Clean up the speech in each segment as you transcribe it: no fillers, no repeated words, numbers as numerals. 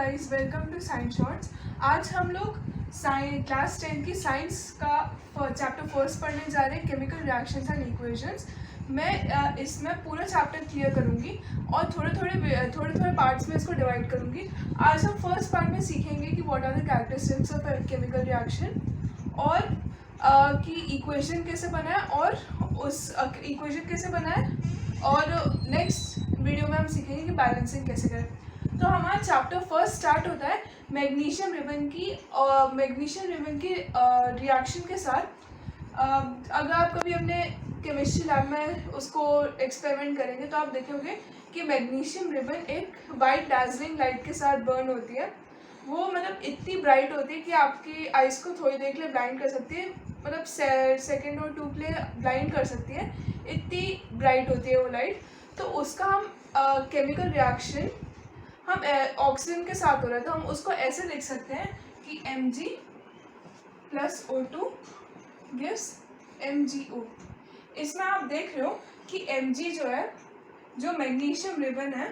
Guys, welcome to science shorts. आज हम लोग क्लास 10 की साइंस का चैप्टर फर्स्ट पढ़ने जा रहे हैं, केमिकल रिएक्शंस एंड इक्वेशंस। मैं इसमें पूरा चैप्टर क्लियर करूंगी और थोड़े पार्ट्स में इसको डिवाइड करूंगी। आज हम फर्स्ट पार्ट में सीखेंगे कि what are the characteristics of chemical reaction और कि इक्वेशन कैसे बना है और उस इक्वेशन कैसे बना है, और नेक्स्ट वीडियो में हम सीखेंगे कि बैलेंसिंग कैसे करें। तो हमारा चैप्टर फर्स्ट स्टार्ट होता है मैग्नीशियम रिबन की रिएक्शन के साथ। अगर आप कभी अपने केमिस्ट्री लैब में उसको एक्सपेरिमेंट करेंगे तो आप देखेंगे कि मैग्नीशियम रिबन एक वाइट डार्जलिंग लाइट के साथ बर्न होती है। वो मतलब इतनी ब्राइट होती है कि आपकी आइज़ को थोड़ी देर के लिए ब्लाइंड कर सकती है, मतलब सेकेंड और 2 के लिए ब्लाइंड कर सकती है, इतनी ब्राइट होती है वो लाइट। तो उसका हम केमिकल रिएक्शन हम ऑक्सीजन के साथ हो रहा है तो हम उसको ऐसे लिख सकते हैं कि Mg + O2 gives MgO। इसमें आप देख रहे हो कि Mg जो है, जो मैग्नीशियम रिबन है,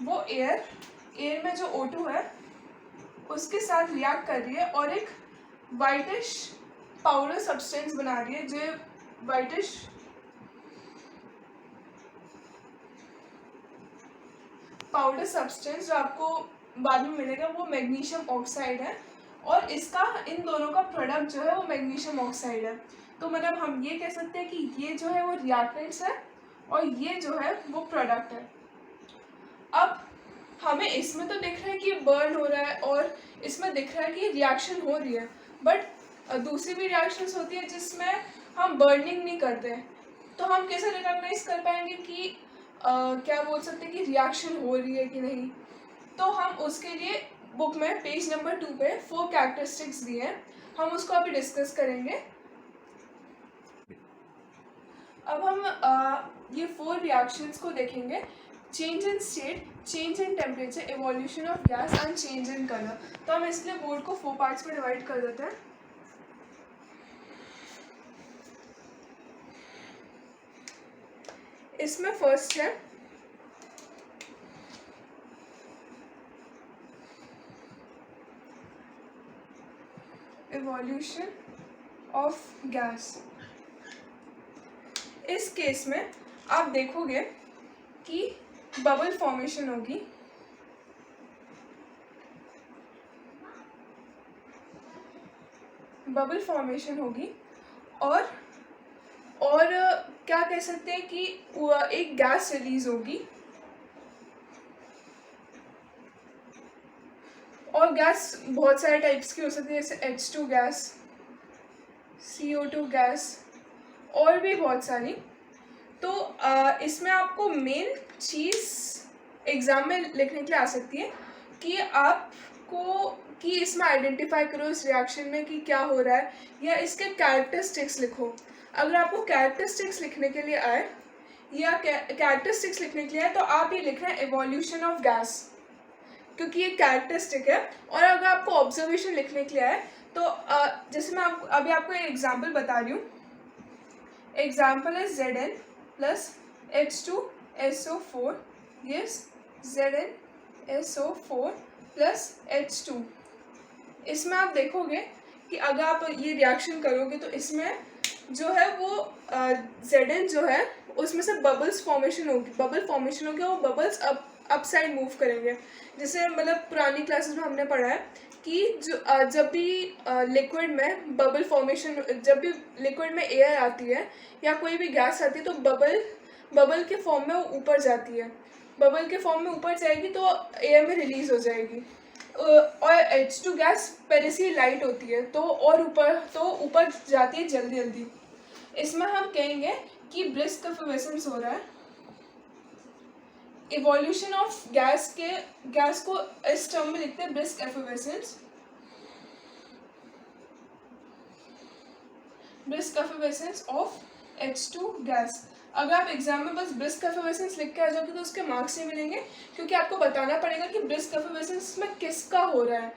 वो एयर में जो O2 है उसके साथ रिएक्ट कर रही है और एक वाइटिश पाउडर सब्सटेंस बना रही है। जो वाइटिश पाउडर सब्सटेंस जो आपको बाद में मिलेगा वो मैग्नीशियम ऑक्साइड है, और इसका इन दोनों का प्रोडक्ट जो है वो मैग्नीशियम ऑक्साइड है। तो मतलब हम ये कह सकते हैं कि ये जो है वो रिएक्टेंट्स है और ये जो है वो प्रोडक्ट है। अब हमें इसमें तो दिख रहा है कि बर्न हो रहा है और इसमें दिख रहा है कि रिएक्शन हो रही है, बट दूसरी भी रिएक्शंस होती है जिसमें हम बर्निंग नहीं करते। तो हम कैसे रिकॉग्नाइज कर पाएंगे कि क्या बोल सकते हैं कि रिएक्शन हो रही है कि नहीं? तो हम उसके लिए बुक में पेज नंबर 2 पे 4 कैरेक्टरिस्टिक्स दिए हैं, हम उसको अभी डिस्कस करेंगे। अब हम ये 4 रिएक्शंस को देखेंगे: change in state, change in temperature, evolution of gas and change in colour. तो हम इसलिए बोर्ड को 4 पार्ट्स में डिवाइड कर देते हैं। इसमें फर्स्ट है इवोल्यूशन ऑफ गैस। इस केस में आप देखोगे कि बबल फॉर्मेशन होगी, और क्या कह सकते हैं कि एक गैस रिलीज होगी, और गैस बहुत सारे टाइप्स की हो सकती है, जैसे H2 गैस, CO2 गैस और भी बहुत सारी। तो इसमें आपको मेन चीज़ एग्ज़ाम में लिखने के लिए आ सकती है कि आपको कि इसमें आइडेंटिफाई करो इस रिएक्शन में कि क्या हो रहा है, या इसके कैरेक्टरिस्टिक्स लिखो। अगर आपको कैरेक्टरिस्टिक्स लिखने के लिए आए या कैरेक्टरिस्टिक्स लिखने के लिए आए तो आप ये लिख रहे हैं इवोल्यूशन ऑफ गैस, क्योंकि ये कैरेक्टरिस्टिक है। और अगर आपको ऑब्जर्वेशन लिखने के लिए आए तो जैसे मैं अभी आपको एक एग्जाम्पल बता रही हूँ। एग्जाम्पल है Zn + H2SO4 gives ZnSO4 + H2। इसमें आप देखोगे कि अगर आप ये रिएक्शन करोगे तो इसमें जो है वो Zn जो है उसमें से बबल फॉर्मेशन होगी, वो बबल्स अप साइड मूव करेंगे। जैसे मतलब पुरानी क्लासेस में हमने पढ़ा है कि जब भी लिक्विड में बबल फॉर्मेशन, जब भी लिक्विड में एयर आती है या कोई भी गैस आती है तो बबल के फॉर्म में वो ऊपर जाती है। बबल के फॉर्म में ऊपर जाएगी तो एयर में रिलीज हो जाएगी, और H2 गैस पहले से ही लाइट होती है तो ऊपर जाती है जल्दी जल्दी। इसमें हम कहेंगे कि ब्रिस्क एफिवेसेंस हो रहा है। इवोल्यूशन ऑफ गैस को इस टर्म में लिखते हैं ब्रिस्क एफिवेसेंस ऑफ H2 गैस। अगर आप एग्जाम में बस ब्रिस्क एफिवेसेंस लिख के आ जाओगे तो उसके मार्क्स नहीं मिलेंगे, क्योंकि आपको बताना पड़ेगा कि ब्रिस्क एफिवेसेंस में किसका हो रहा है,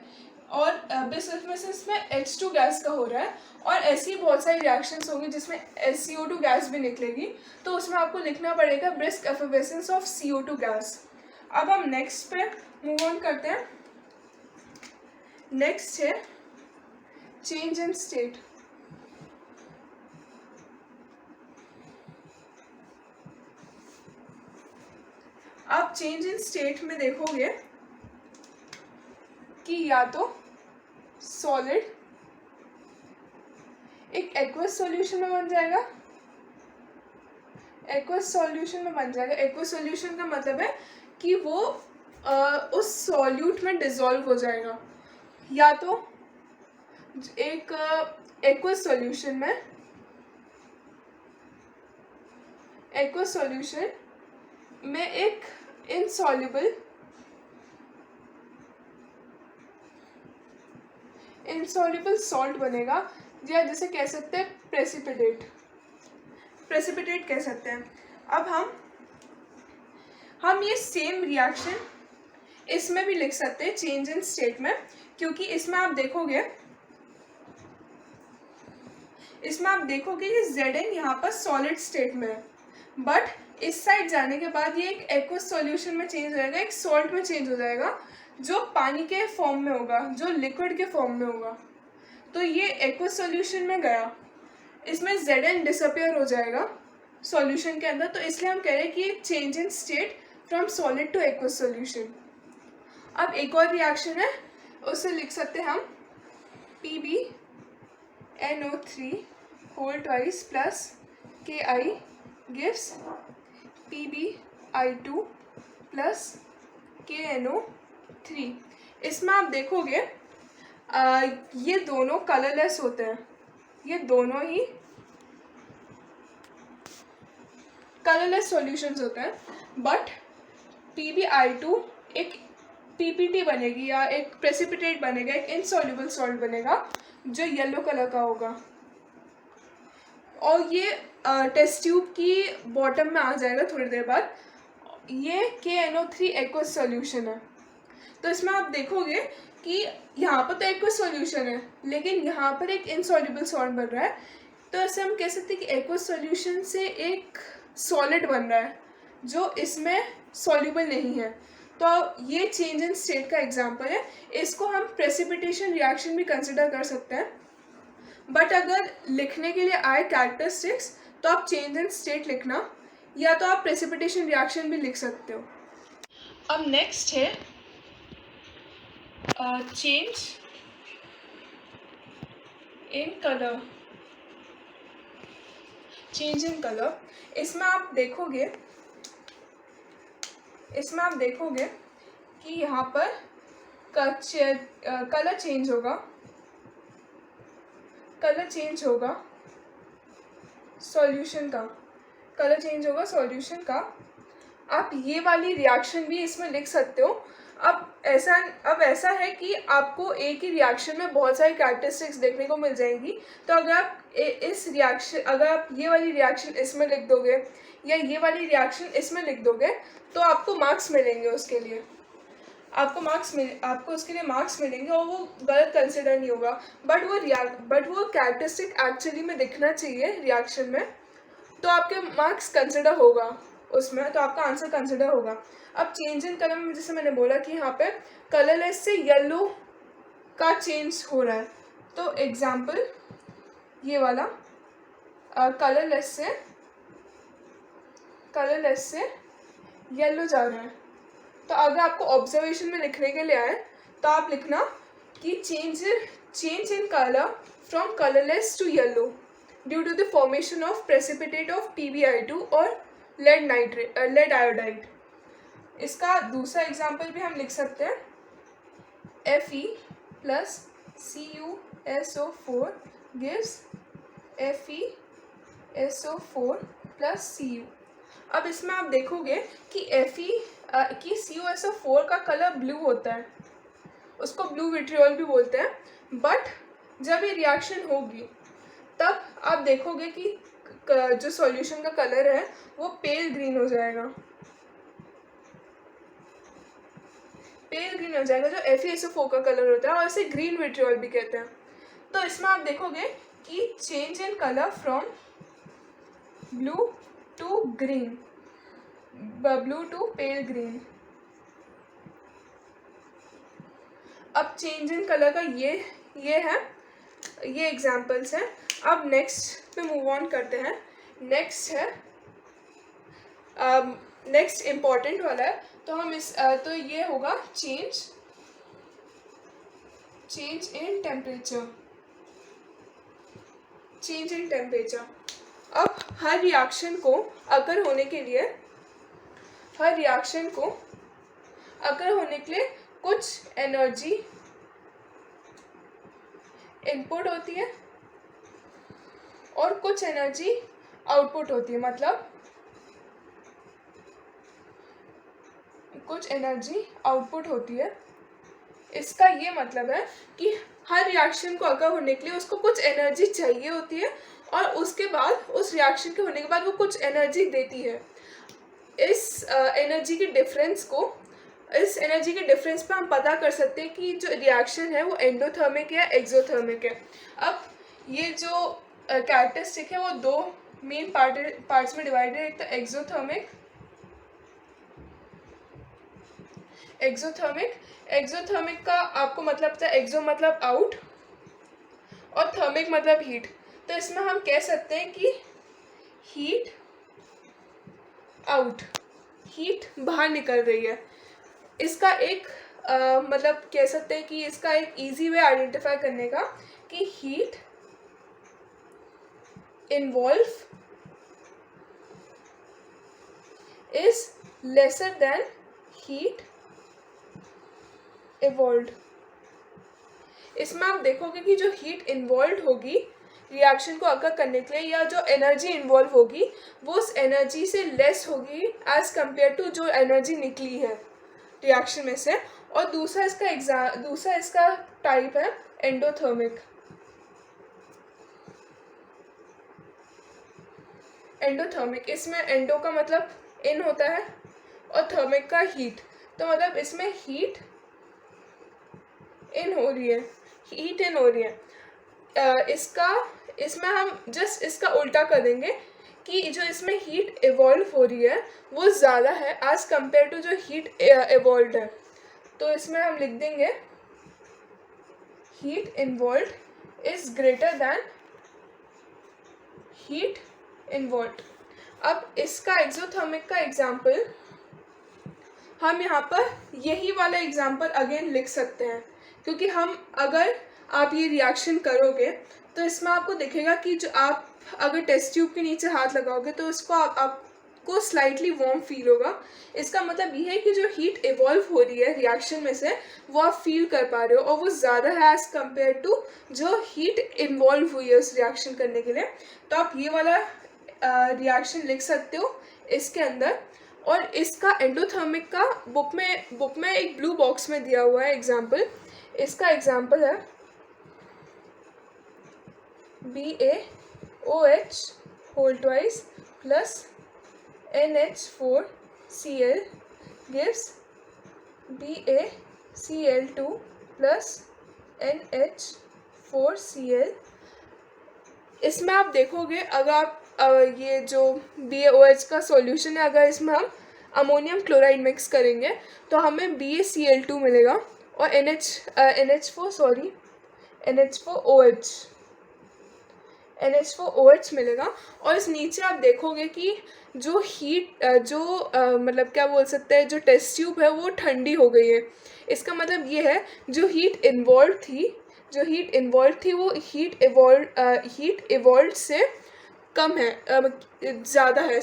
और ब्रिस्क एफिवेसेंस में H2 गैस का हो रहा है। और ऐसी बहुत सारी रिएक्शंस होंगी जिसमें CO2 गैस भी निकलेगी, तो उसमें आपको लिखना पड़ेगा ब्रिस्क एफिवेसेंस ऑफ CO2 गैस। अब हम नेक्स्ट पे मूव ऑन करते हैं। नेक्स्ट है चेंज इन स्टेट। आप चेंज इन स्टेट में देखोगे कि या तो सॉलिड एक एक्वस सॉल्यूशन में बन जाएगा, एक्वस सॉल्यूशन में बन जाएगा। एक्वस सॉल्यूशन का मतलब है कि वो उस सॉल्यूट में डिसॉल्व हो जाएगा, या तो एक एक्वस सॉल्यूशन में, एक्वस सॉल्यूशन में एक इनसॉल्युबल सॉल्ट बनेगा, या जैसे कह सकते हैं प्रेसिपिटेट कह सकते हैं। अब हम ये सेम रिएक्शन इसमें भी लिख सकते हैं चेंज इन स्टेट में, क्योंकि इसमें आप देखोगे कि Zn यहाँ पर सॉलिड स्टेट में है, बट इस साइड जाने के बाद ये एक एक्वस सॉल्यूशन में चेंज हो जाएगा, एक सॉल्ट में चेंज हो जाएगा, जो पानी के फॉर्म में होगा, जो लिक्विड के फॉर्म में होगा। तो ये एक्वस सॉल्यूशन में गया, इसमें Zn डिसअपियर हो जाएगा सॉल्यूशन के अंदर, तो इसलिए हम कह रहे हैं कि change in state from solid two aqueous solution. अब एक और रिएक्शन है, उसे लिख सकते हैं हम PbNO3 whole twice plus Ki gives PbI2 plus KNO3। इसमें आप देखोगे ये दोनों कलरलेस होते हैं, ये दोनों ही कलरलेस सॉल्यूशंस होते हैं, बट PbI2 एक PPT बनेगी या एक प्रेसिपिटेट बनेगा, एक इनसॉल्युबल सॉल्ट बनेगा जो येलो कलर का होगा, और ये टेस्ट ट्यूब की बॉटम में आ जाएगा थोड़ी देर बाद। ये KNO3 एक्वस सॉल्यूशन है। तो इसमें आप देखोगे कि यहाँ पर तो एक्वस सॉल्यूशन है, लेकिन यहाँ पर एक इनसॉल्युबल सॉल्ट बन रहा है, तो ऐसे हम कह सकते हैं कि एक्वस सॉल्यूशन से एक सॉलिड बन रहा है जो इसमें सॉल्युबल नहीं है। तो ये चेंज इन स्टेट का एग्जांपल है। इसको हम प्रेसिपिटेशन रिएक्शन भी कंसिडर कर सकते हैं, बट अगर लिखने के लिए आए कैरेक्टरिस्टिक्स तो आप चेंज इन स्टेट लिखना, या तो आप प्रेसिपिटेशन रिएक्शन भी लिख सकते हो। अब नेक्स्ट है change in colour. Change in colour, इसमें आप देखोगे कि यहाँ पर कलर चेंज होगा सॉल्यूशन का, कलर चेंज होगा सॉल्यूशन का। आप ये वाली रिएक्शन भी इसमें लिख सकते हो। अब ऐसा है कि आपको एक ही रिएक्शन में बहुत सारी कैरेक्टरिस्टिक्स देखने को मिल जाएंगी, तो अगर आप ये वाली रिएक्शन इसमें लिख दोगे या ये वाली रिएक्शन इसमें लिख दोगे तो आपको मार्क्स मिलेंगे, उसके लिए आपको उसके लिए मार्क्स मिलेंगे, और वो गलत कंसिडर नहीं होगा। बट वो कैरेक्टरिस्टिक एक्चुअली में दिखना चाहिए रिएक्शन में, तो आपके मार्क्स कंसिडर होगा उसमें, तो आपका आंसर कंसिडर होगा। अब चेंज इन कलर में जैसे मैंने बोला कि यहाँ पे कलरलेस से येलो का चेंज हो रहा है, तो एग्जाम्पल ये वाला कलरलेस से येलो जा रहा है। तो अगर आपको ऑब्जर्वेशन में लिखने के लिए आए तो आप लिखना कि change in colour from colourless to yellow due to the formation of precipitate of PbI2 और लेड आयोडाइड। इसका दूसरा एग्जाम्पल भी हम लिख सकते हैं, Fe plus CuSO4 gives FeSO4 plus Cu। अब इसमें आप देखोगे कि CuSO4 का कलर ब्लू होता है, उसको ब्लू विट्रियोल भी बोलते हैं, बट जब ये रिएक्शन होगी तब आप देखोगे कि जो सॉल्यूशन का कलर है वो पेल ग्रीन हो जाएगा, जो FeSO4 का कलर होता है, और इसे ग्रीन विट्रियोल भी कहते हैं। तो इसमें आप देखोगे कि change in colour from blue to green, blue to pale green, अब चेंज इन कलर का ये है, ये एग्जाम्पल्स हैं। अब नेक्स्ट पे मूव ऑन करते हैं। नेक्स्ट है नेक्स्ट इम्पॉर्टेंट वाला है, तो हम तो ये होगा change in temperature. Change in temperature. अब हर रिएक्शन को अगर होने के लिए कुछ एनर्जी इनपुट होती है और कुछ एनर्जी आउटपुट होती है, मतलब कुछ एनर्जी आउटपुट होती है। इसका ये मतलब है कि हर रिएक्शन को अगर होने के लिए उसको कुछ एनर्जी चाहिए होती है और उसके बाद उस रिएक्शन के होने के बाद वो कुछ एनर्जी देती है। इस एनर्जी के डिफरेंस पे हम पता कर सकते हैं कि जो रिएक्शन है वो एंडोथर्मिक है, एक्सोथर्मिक है। अब ये जो कैरेक्टरिस्टिक है वो दो मेन पार्ट्स में डिवाइडेड है। एक तो एक्सोथर्मिक का आपको मतलब था, एक्सो मतलब आउट और थर्मिक मतलब हीट। तो इसमें हम कह सकते हैं कि हीट आउट, हीट बाहर निकल रही है। इसका एक मतलब कह सकते हैं कि इसका एक इजी वे आइडेंटिफाई करने का कि heat involve is lesser than heat evolved. इसमें आप देखोगे कि जो हीट इन्वॉल्व होगी रिएक्शन को अगर करने के लिए, या जो एनर्जी इन्वॉल्व होगी वो उस एनर्जी से लेस होगी एज कंपेयर टू जो एनर्जी निकली है रिएक्शन में से। और दूसरा इसका टाइप है एंडोथर्मिक। इसमें एंडो का मतलब इन होता है और थर्मिक का हीट, तो मतलब इसमें हीट इन हो रही है। इसमें हम जस्ट इसका उल्टा कर देंगे कि जो इसमें हीट इवॉल्व हो रही है वो ज़्यादा है एज कंपेयर टू जो हीट इवॉल्व है। तो इसमें हम लिख देंगे heat involve is greater than heat involve. अब इसका एक्सोथर्मिक का एग्जाम्पल हम यहाँ पर यही वाला एग्जाम्पल अगेन लिख सकते हैं, क्योंकि अगर आप ये रिएक्शन करोगे तो इसमें आपको दिखेगा कि जो आप अगर टेस्ट ट्यूब के नीचे हाथ लगाओगे तो उसको आपको स्लाइटली वार्म फील होगा। इसका मतलब ये है कि जो हीट इवॉल्व हो रही है रिएक्शन में से वो आप फील कर पा रहे हो और वो ज़्यादा है एज कंपेयर टू जो हीट इन्वॉल्व हुई है उस रिएक्शन करने के लिए। तो आप ये वाला रिएक्शन लिख सकते हो इसके अंदर। और इसका एंडोथर्मिक का बुक में एक ब्लू बॉक्स में दिया हुआ है एग्जाम्पल। इसका एग्जाम्पल है BaOH whole twice plus NH4Cl gives BaCl2 plus NH4Cl। इसमें आप देखोगे अगर आप ये जो BaOH का सॉल्यूशन है, अगर इसमें हम अमोनियम क्लोराइड मिक्स करेंगे तो हमें BaCl2 मिलेगा और NH4OH मिलेगा। और इस नीचे आप देखोगे कि जो हीट मतलब क्या बोल सकते हैं, जो टेस्ट ट्यूब है वो ठंडी हो गई है। इसका मतलब ये है जो हीट इन्वॉल्व थी वो हीट इवॉल्व से कम है, ज़्यादा है,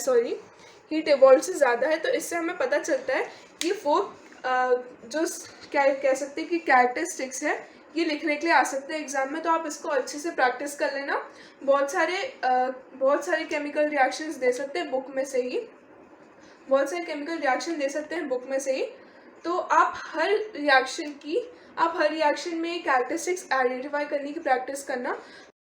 हीट इवॉल्व से ज़्यादा है। तो इससे हमें पता चलता है कि वो जो क्या कह सकते हैं कि कैरेक्टरिस्टिक्स है ये लिखने के लिए आ सकते हैं एग्जाम में। तो आप इसको अच्छे से प्रैक्टिस कर लेना। बहुत सारे केमिकल रिएक्शंस दे सकते हैं बुक में से ही, तो आप हर रिएक्शन में कैरेक्टरिस्टिक्स आइडेंटिफाई करने की प्रैक्टिस करना।